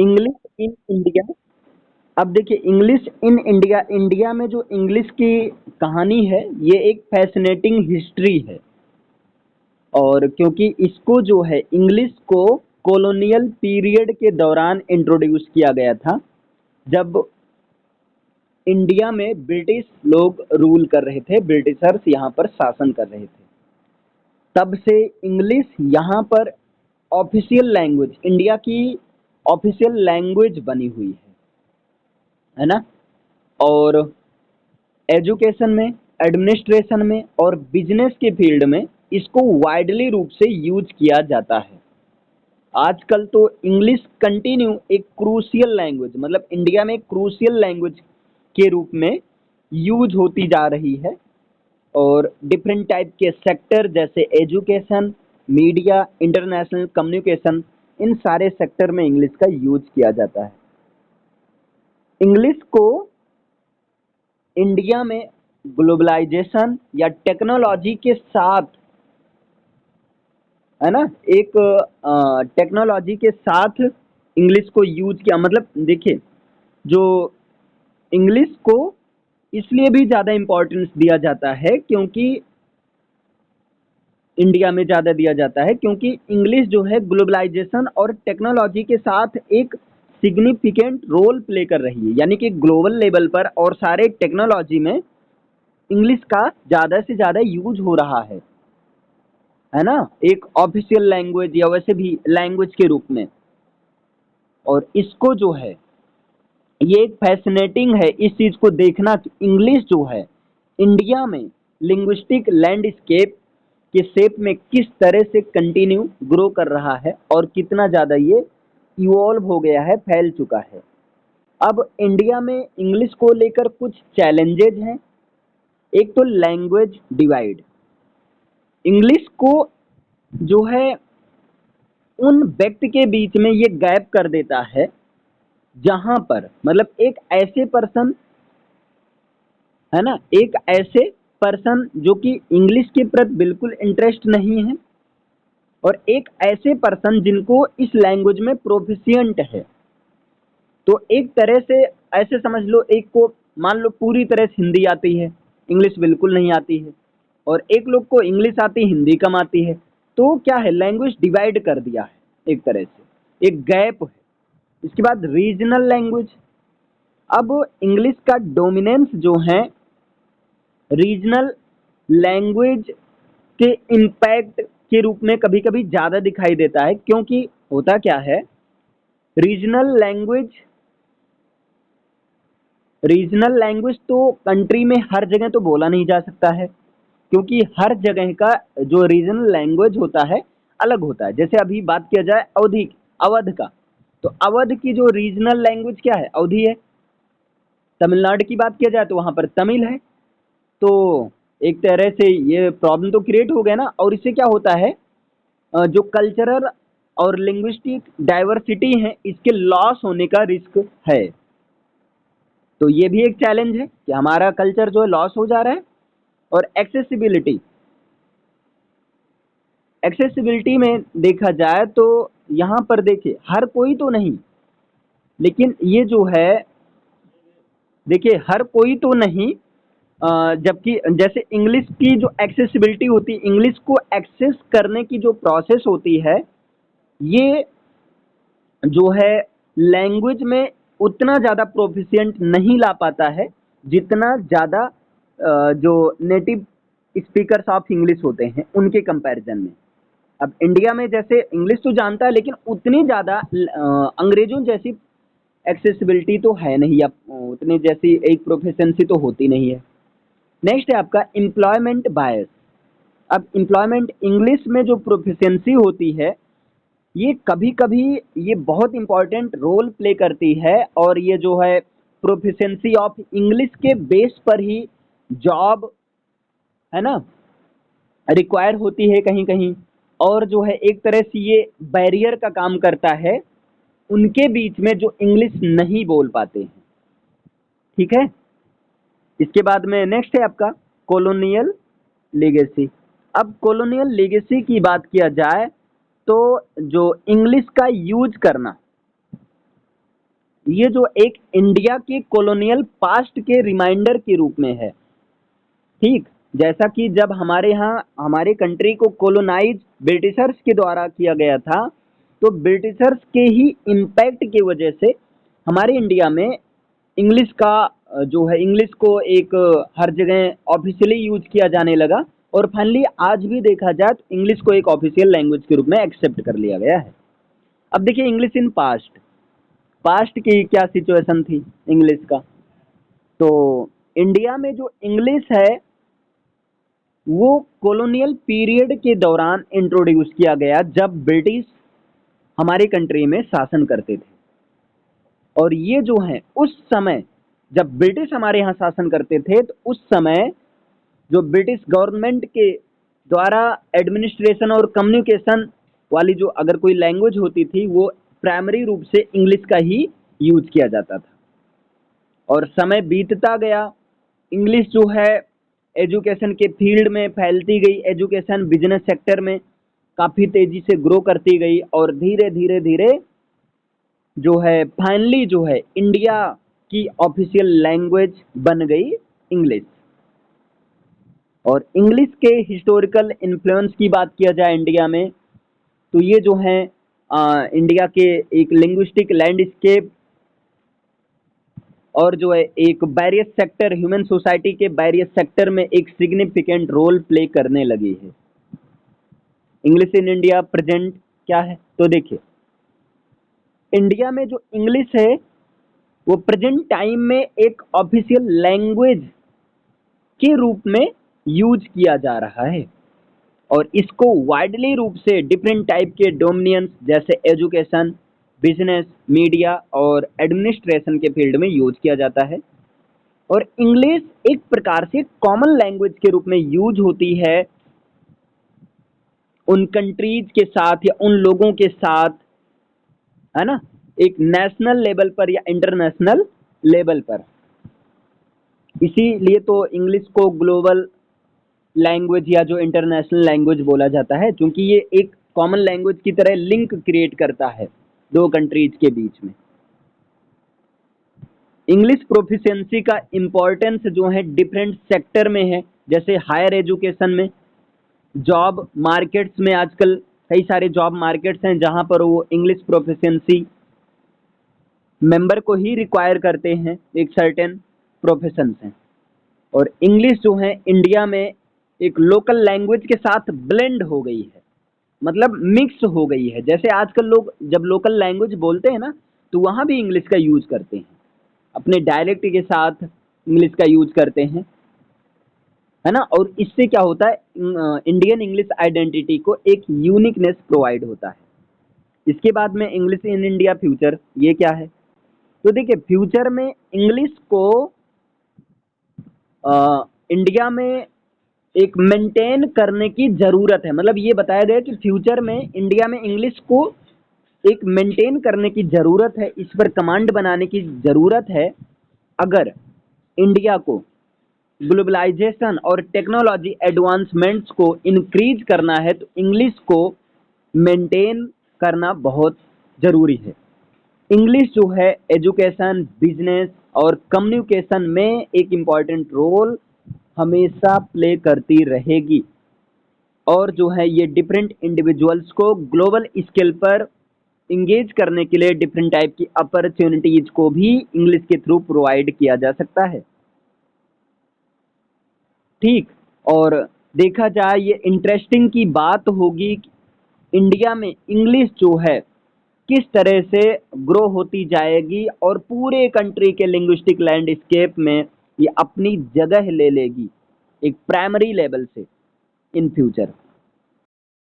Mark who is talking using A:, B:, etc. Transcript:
A: English in India. अब देखिए, English in India, India में जो इंग्लिश की कहानी है, ये एक फैसिनेटिंग हिस्ट्री है। और क्योंकि इसको जो है, इंग्लिश को कॉलोनियल पीरियड के दौरान इंट्रोड्यूस किया गया था, जब इंडिया में ब्रिटिश लोग रूल कर रहे थे, ब्रिटिशर्स यहाँ पर शासन कर रहे थे। तब से इंग्लिश यहाँ पर ऑफिशियल लैंग्वेज, इंडिया की ऑफिशियल लैंग्वेज बनी हुई है ना। और एजुकेशन में, एडमिनिस्ट्रेशन में और बिजनेस के फील्ड में इसको वाइडली रूप से यूज किया जाता है। आजकल तो इंग्लिश कंटिन्यू एक क्रूशियल लैंग्वेज, मतलब इंडिया में क्रूशियल लैंग्वेज के रूप में यूज होती जा रही है। और डिफरेंट टाइप के सेक्टर जैसे एजुकेशन, मीडिया, इंटरनेशनल कम्युनिकेशन, इन सारे सेक्टर में इंग्लिश का यूज किया जाता है। इंग्लिश को इंडिया में ग्लोबलाइजेशन या टेक्नोलॉजी के साथ, है ना, एक टेक्नोलॉजी के साथ इंग्लिश को यूज किया। मतलब देखिए, जो इंग्लिश को इसलिए भी ज़्यादा इम्पोर्टेंस दिया जाता है, क्योंकि इंडिया में ज़्यादा दिया जाता है क्योंकि इंग्लिश जो है ग्लोबलाइजेशन और टेक्नोलॉजी के साथ एक सिग्निफिकेंट रोल प्ले कर रही है। यानी कि ग्लोबल लेवल पर और सारे टेक्नोलॉजी में इंग्लिश का ज़्यादा से ज़्यादा यूज हो रहा है ना, एक ऑफिशियल लैंग्वेज या वैसे भी लैंग्वेज के रूप में। और इसको जो है, ये एक फैसिनेटिंग है इस चीज़ को देखना कि इंग्लिश जो है इंडिया में लिंग्विस्टिक लैंडस्केप के शेप में किस तरह से कंटिन्यू ग्रो कर रहा है और कितना ज़्यादा ये इवॉल्व हो गया है, फैल चुका है। अब इंडिया में इंग्लिश को लेकर कुछ चैलेंजेज हैं। एक तो लैंग्वेज डिवाइड, इंग्लिश को जो है उन व्यक्ति के बीच में ये गैप कर देता है, जहां पर मतलब एक ऐसे पर्सन, है ना, एक ऐसे पर्सन जो कि इंग्लिश के प्रति बिल्कुल इंटरेस्ट नहीं है, और एक ऐसे पर्सन जिनको इस लैंग्वेज में प्रोफिशिएंट है। तो एक तरह से ऐसे समझ लो, एक को मान लो पूरी तरह से हिंदी आती है, इंग्लिश बिल्कुल नहीं आती है, और एक लोग को इंग्लिश आती, हिंदी कम आती है। तो क्या है, लैंग्वेज डिवाइड कर दिया है एक तरह से, एक गैप है। इसके बाद रीजनल लैंग्वेज, अब इंग्लिश का डोमिनेंस जो है रीजनल लैंग्वेज के इम्पैक्ट के रूप में कभी कभी ज़्यादा दिखाई देता है। क्योंकि होता क्या है, रीजनल लैंग्वेज, रीजनल लैंग्वेज तो कंट्री में हर जगह तो बोला नहीं जा सकता है, क्योंकि हर जगह का जो रीजनल लैंग्वेज होता है अलग होता है। जैसे अभी बात किया जाए अवधी, अवध का, तो अवध की जो रीजनल लैंग्वेज क्या है, अवधी है। तमिलनाडु की बात किया जाए तो वहाँ पर तमिल है। तो एक तरह से ये प्रॉब्लम तो क्रिएट हो गया ना। और इससे क्या होता है, जो कल्चरल और लिंग्विस्टिक डाइवर्सिटी है, इसके लॉस होने का रिस्क है। तो ये भी एक चैलेंज है कि हमारा कल्चर जो है लॉस हो जा रहा है। और एक्सेसिबिलिटी, एक्सेसिबिलिटी में देखा जाए तो यहाँ पर देखिए हर कोई तो नहीं, लेकिन ये जो है, देखिए हर कोई तो नहीं, जबकि जैसे इंग्लिश की जो एक्सेसिबिलिटी होती है, इंग्लिश को एक्सेस करने की जो प्रोसेस होती है, ये जो है लैंग्वेज में उतना ज़्यादा प्रोफिशिएंट नहीं ला पाता है जितना ज़्यादा जो नेटिव स्पीकर्स ऑफ इंग्लिश होते हैं उनके कंपैरिजन में। अब इंडिया में जैसे इंग्लिश तो जानता है, लेकिन उतनी ज़्यादा अंग्रेजों जैसी एक्सेसिबिलिटी तो है नहीं, अब उतनी जैसी एक प्रोफिशिएंसी तो होती नहीं है। नेक्स्ट है आपका एम्प्लॉयमेंट बायस। अब एम्प्लॉयमेंट, इंग्लिश में जो प्रोफिशिएंसी होती है, ये कभी कभी ये बहुत इंपॉर्टेंट रोल प्ले करती है। और ये जो है प्रोफिशिएंसी ऑफ इंग्लिश के बेस पर ही जॉब, है ना, रिक्वायर होती है कहीं कहीं। और जो है एक तरह से ये बैरियर का काम करता है उनके बीच में जो इंग्लिश नहीं बोल पाते हैं। ठीक है। इसके बाद में नेक्स्ट है आपका कॉलोनियल लेगेसी। अब कॉलोनियल लेगेसी की बात किया जाए तो जो इंग्लिश का यूज करना, ये जो एक इंडिया के कॉलोनियल पास्ट के रिमाइंडर के रूप में है। ठीक, जैसा कि जब हमारे यहाँ हमारे कंट्री को कॉलोनाइज ब्रिटिशर्स के द्वारा किया गया था, तो ब्रिटिशर्स के ही इम्पैक्ट की वजह से हमारे इंडिया में इंग्लिश का जो है इंग्लिश को एक हर जगह ऑफिशियली यूज किया जाने लगा, और फाइनली आज भी देखा जाए तो इंग्लिश को एक ऑफिशियल लैंग्वेज के रूप में एक्सेप्ट कर लिया गया है। अब देखिए इंग्लिश इन पास्ट, पास्ट की क्या सिचुएशन थी इंग्लिश का। तो इंडिया में जो इंग्लिश है वो कॉलोनियल पीरियड के दौरान इंट्रोड्यूस किया गया, जब ब्रिटिश हमारे कंट्री में शासन करते थे। और ये जो है उस समय जब ब्रिटिश हमारे यहाँ शासन करते थे, तो उस समय जो ब्रिटिश गवर्नमेंट के द्वारा एडमिनिस्ट्रेशन और कम्युनिकेशन वाली जो अगर कोई लैंग्वेज होती थी, वो प्राइमरी रूप से इंग्लिश का ही यूज किया जाता था। और समय बीतता गया, इंग्लिश जो है एजुकेशन के फील्ड में फैलती गई, एजुकेशन बिजनेस सेक्टर में काफ़ी तेजी से ग्रो करती गई, और धीरे धीरे धीरे जो है फाइनली जो है इंडिया की ऑफिशियल लैंग्वेज बन गई इंग्लिश। और इंग्लिश के हिस्टोरिकल इन्फ्लुएंस की बात किया जाए इंडिया में, तो ये जो है इंडिया के एक लिंग्विस्टिक लैंडस्केप और जो है एक बैरियस सेक्टर, ह्यूमन सोसाइटी के बैरियस सेक्टर में एक सिग्निफिकेंट रोल प्ले करने लगी है। इंग्लिश इन इंडिया प्रेजेंट क्या है, तो देखिए इंडिया में जो इंग्लिश है वो प्रेजेंट टाइम में एक ऑफिशियल लैंग्वेज के रूप में यूज किया जा रहा है, और इसको वाइडली रूप से डिफरेंट टाइप के डोमिनियंस जैसे एजुकेशन, बिजनेस, मीडिया और एडमिनिस्ट्रेशन के फील्ड में यूज किया जाता है। और इंग्लिश एक प्रकार से कॉमन लैंग्वेज के रूप में यूज होती है उन कंट्रीज के साथ या उन लोगों के साथ, है ना, एक नेशनल लेवल पर या इंटरनेशनल लेवल पर। इसीलिए तो इंग्लिश को ग्लोबल लैंग्वेज या जो इंटरनेशनल लैंग्वेज बोला जाता है, क्योंकि ये एक कॉमन लैंग्वेज की तरह लिंक क्रिएट करता है दो कंट्रीज के बीच में। इंग्लिश प्रोफिशिएंसी का इम्पोर्टेंस जो है डिफरेंट सेक्टर में है, जैसे हायर एजुकेशन में, जॉब मार्केट्स में आजकल कई सारे जॉब मार्केट्स हैं जहां पर वो इंग्लिश प्रोफिशिएंसी मेंबर को ही रिक्वायर करते हैं, एक सर्टेन प्रोफेशंस हैं। और इंग्लिश जो है इंडिया में एक लोकल लैंग्वेज के साथ ब्लेंड हो गई है, मतलब मिक्स हो गई है। जैसे आजकल लोग जब लोकल लैंग्वेज बोलते हैं ना, तो वहाँ भी इंग्लिश का यूज करते हैं, अपने डायलेक्ट के साथ इंग्लिश का यूज करते हैं, है ना। और इससे क्या होता है, इंडियन इंग्लिश आइडेंटिटी को एक यूनिकनेस प्रोवाइड होता है। इसके बाद में इंग्लिश इन इंडिया फ्यूचर, ये क्या है, तो देखिए फ्यूचर में इंग्लिश को इंडिया में एक मेंटेन करने की ज़रूरत है। मतलब ये बताया गया कि फ्यूचर में इंडिया में इंग्लिश को एक मेंटेन करने की ज़रूरत है, इस पर कमांड बनाने की ज़रूरत है। अगर इंडिया को ग्लोबलाइजेशन और टेक्नोलॉजी एडवांसमेंट्स को इंक्रीज करना है, तो इंग्लिश को मेंटेन करना बहुत ज़रूरी है। इंग्लिश जो है एजुकेशन, बिजनेस और कम्युनिकेशन में एक इम्पॉर्टेंट रोल हमेशा प्ले करती रहेगी, और जो है ये डिफरेंट इंडिविजुअल्स को ग्लोबल स्केल पर इंगेज करने के लिए डिफरेंट टाइप की अपॉर्चुनिटीज को भी इंग्लिश के थ्रू प्रोवाइड किया जा सकता है। ठीक, और देखा जाए ये इंटरेस्टिंग की बात होगी कि इंडिया में इंग्लिश जो है किस तरह से ग्रो होती जाएगी और पूरे कंट्री के लिंग्विस्टिक लैंडस्केप में ये अपनी जगह ले लेगी एक प्राइमरी लेवल से इन फ्यूचर।